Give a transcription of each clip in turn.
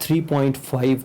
3.5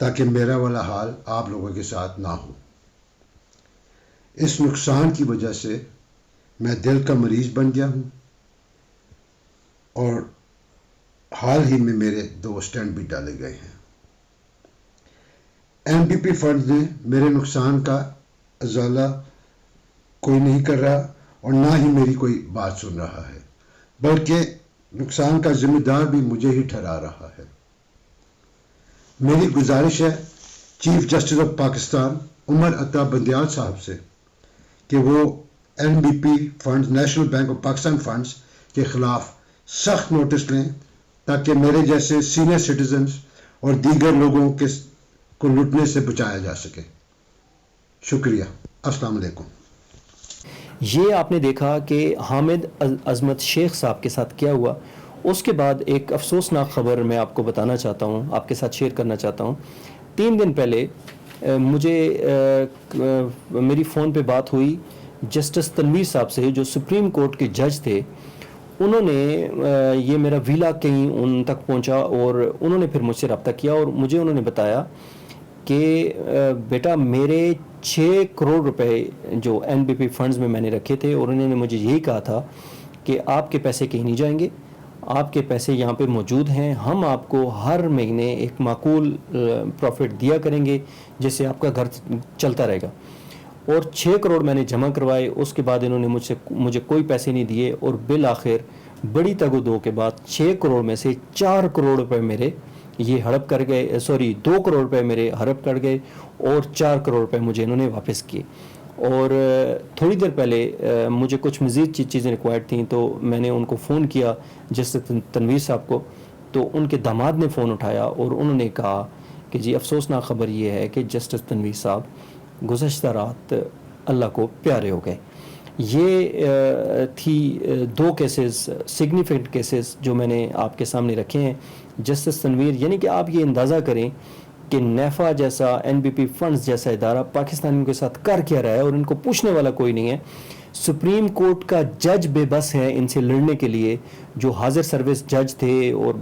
تاکہ میرا والا حال آپ لوگوں کے ساتھ نہ ہو۔ اس نقصان کی وجہ سے میں دل کا مریض بن گیا ہوں اور حال ہی میں میرے 2 سٹینٹ بھی ڈالے گئے ہیں۔ این بی پی فنڈ نے میرے نقصان کا ازالہ کوئی نہیں کر رہا اور نہ ہی میری کوئی بات سن رہا ہے، بلکہ نقصان کا ذمہ دار بھی مجھے ہی ٹھہرا رہا ہے۔ میری گزارش ہے chief justice of Pakistan Umar Ata Bandial صاحب سے کہ وہ N B P funds, national bank of Pakistan funds کے خلاف سخت نوٹس لیں تاکہ میرے جیسے سینئر سٹیزنز اور دیگر لوگوں کو لٹنے سے بچایا جا سکے۔ شکریہ، السلام علیکم۔ یہ آپ نے دیکھا کہ حامد عظمت شیخ صاحب کے ساتھ کیا ہوا۔ اس کے بعد ایک افسوسناک خبر میں آپ کو بتانا چاہتا ہوں، آپ کے ساتھ شیئر کرنا چاہتا ہوں۔ 3 دن پہلے مجھے میری فون پہ بات ہوئی جسٹس تنویر صاحب سے، جو سپریم کورٹ کے جج تھے۔ انہوں نے یہ میرا ویلا کہیں ان تک پہنچا اور انہوں نے پھر مجھ سے رابطہ کیا اور مجھے انہوں نے بتایا کہ بیٹا میرے 6 کروڑ روپے جو این بی پی فنڈز میں نے رکھے تھے، اور انہوں نے مجھے یہی کہا تھا کہ آپ کے پیسے کہیں نہیں جائیں گے، آپ کے پیسے یہاں پہ موجود ہیں، ہم آپ کو ہر مہینے ایک معقول پروفٹ دیا کریں گے جس سے آپ کا گھر چلتا رہے گا۔ اور 6 کروڑ میں نے جمع کروائے، اس کے بعد انہوں نے مجھے کوئی پیسے نہیں دیے، اور بالآخر بڑی تگ و دو کے بعد 6 کروڑ میں سے 4 کروڑ روپے میرے یہ ہڑپ کر گئے، 2 کروڑ روپے میرے ہڑپ کر گئے اور 4 کروڑ روپے مجھے انہوں نے واپس کیے۔ اور تھوڑی دیر پہلے مجھے کچھ مزید چیزیں ریکوائرڈ تھیں، تو میں نے ان کو فون کیا جسٹس تنویر صاحب کو، تو ان کے داماد نے فون اٹھایا اور انہوں نے کہا کہ جی افسوسناک خبر یہ ہے کہ جسٹس تنویر صاحب گزشتہ رات اللہ کو پیارے ہو گئے۔ یہ تھی 2 کیسز، سگنیفیکنٹ کیسز جو میں نے آپ کے سامنے رکھے ہیں۔ جسٹس تنویر، یعنی کہ آپ یہ اندازہ کریں کہ نیفا جیسا، این بی پی فنڈز جیسا ادارہ پاکستانیوں کے ساتھ کر کیا رہا ہے اور ان کو پوچھنے والا کوئی نہیں ہے۔ سپریم کورٹ کا جج بے بس ہے ان سے لڑنے کے لیے، جو حاضر سروس جج تھے اور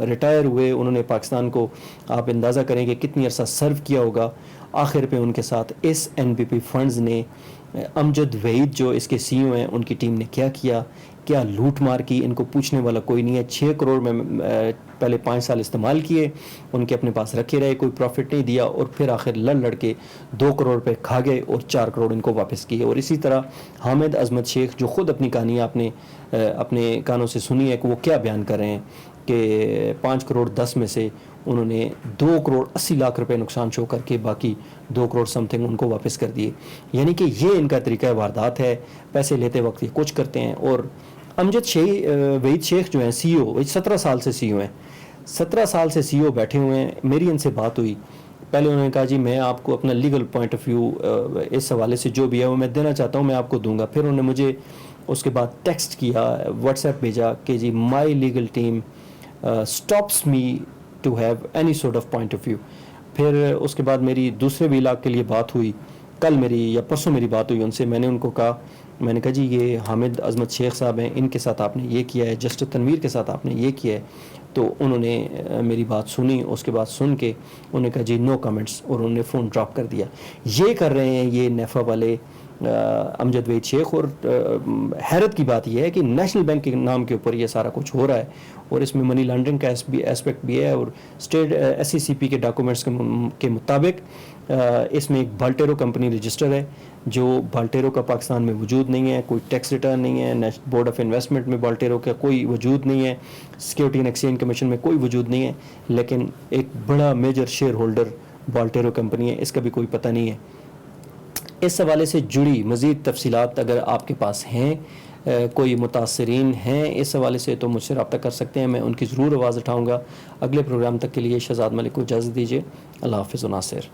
ریٹائر ہوئے، انہوں نے پاکستان کو آپ اندازہ کریں کہ کتنی عرصہ سرو کیا ہوگا۔ آخر پہ ان کے ساتھ اس این بی پی فنڈز نے، امجد وحید جو اس کے سی او ہیں، ان کی ٹیم نے کیا لوٹ مار کی، ان کو پوچھنے والا کوئی نہیں ہے۔ 6 کروڑ میں پہلے 5 سال استعمال کیے، ان کے اپنے پاس رکھے رہے، کوئی پروفٹ نہیں دیا، اور پھر آخر لڑ کے 2 کروڑ روپے کھا گئے اور 4 کروڑ ان کو واپس کیے۔ اور اسی طرح حامد عظمت شیخ، جو خود اپنی کہانی آپ نے اپنے کانوں سے سنی ہے کہ وہ کیا بیان کر رہے ہیں کہ 5 کروڑ 10 میں سے انہوں نے 2 کروڑ 80 لاکھ روپے نقصان شو کر کے باقی 2 کروڑ سم تھنگ ان کو واپس کر دیے۔ یعنی کہ یہ ان کا طریقہ واردات ہے، پیسے لیتے وقت یہ کچھ کرتے ہیں۔ اور امجد وحید شیخ جو ہیں سی او، 17 سال سے سی او ہیں، 17 سال سے سی او بیٹھے ہوئے ہیں۔ میری ان سے بات ہوئی، پہلے انہوں نے کہا جی میں آپ کو اپنا لیگل پوائنٹ آف ویو اس حوالے سے جو بھی ہے وہ میں دینا چاہتا ہوں، میں آپ کو دوں گا۔ پھر انہوں نے مجھے اس کے بعد ٹیکسٹ کیا، واٹس ایپ بھیجا کہ جی my legal team stops me to have any sort of point of view. پھر اس کے بعد میری دوسرے ویلاگ کے لیے بات ہوئی، کل میری یا پرسوں میری بات ہوئی ان سے۔ میں نے ان کو کہا، میں نے کہا جی یہ حامد عظمت شیخ صاحب ہیں، ان کے ساتھ آپ نے یہ کیا ہے، جسٹس تنویر کے ساتھ آپ نے یہ کیا ہے۔ تو انہوں نے میری بات سنی، اس کے بعد سن کے انہوں نے کہا جی نو کمنٹس، اور انہوں نے فون ڈراپ کر دیا۔ یہ کر رہے ہیں یہ نیفا والے امجد وحید شیخ۔ اور حیرت کی بات یہ ہے کہ نیشنل بینک کے نام کے اوپر یہ سارا کچھ ہو رہا ہے، اور اس میں منی لانڈرنگ کا ایسپیکٹ بھی ہے۔ اور اسٹیٹ ایس سی سی پی کے ڈاکومنٹس کے مطابق اس میں ایک بالٹیرو کمپنی رجسٹر ہے، جو بالٹیرو کا پاکستان میں وجود نہیں ہے، کوئی ٹیکس ریٹرن نہیں ہے، بورڈ آف انویسٹمنٹ میں بالٹیرو کا کوئی وجود نہیں ہے، سیکیورٹی اینڈ ایکسچینج کمیشن میں کوئی وجود نہیں ہے، لیکن ایک بڑا میجر شیئر ہولڈر بالٹیرو کمپنی ہے، اس کا بھی کوئی پتہ نہیں ہے۔ اس حوالے سے جڑی مزید تفصیلات اگر آپ کے پاس ہیں، کوئی متاثرین ہیں اس حوالے سے، تو مجھ سے رابطہ کر سکتے ہیں، میں ان کی ضرور آواز اٹھاؤں گا۔ اگلے پروگرام تک کے لیے شہزاد ملک کو اجازت دیجیے۔ اللہ حافظ و ناصر۔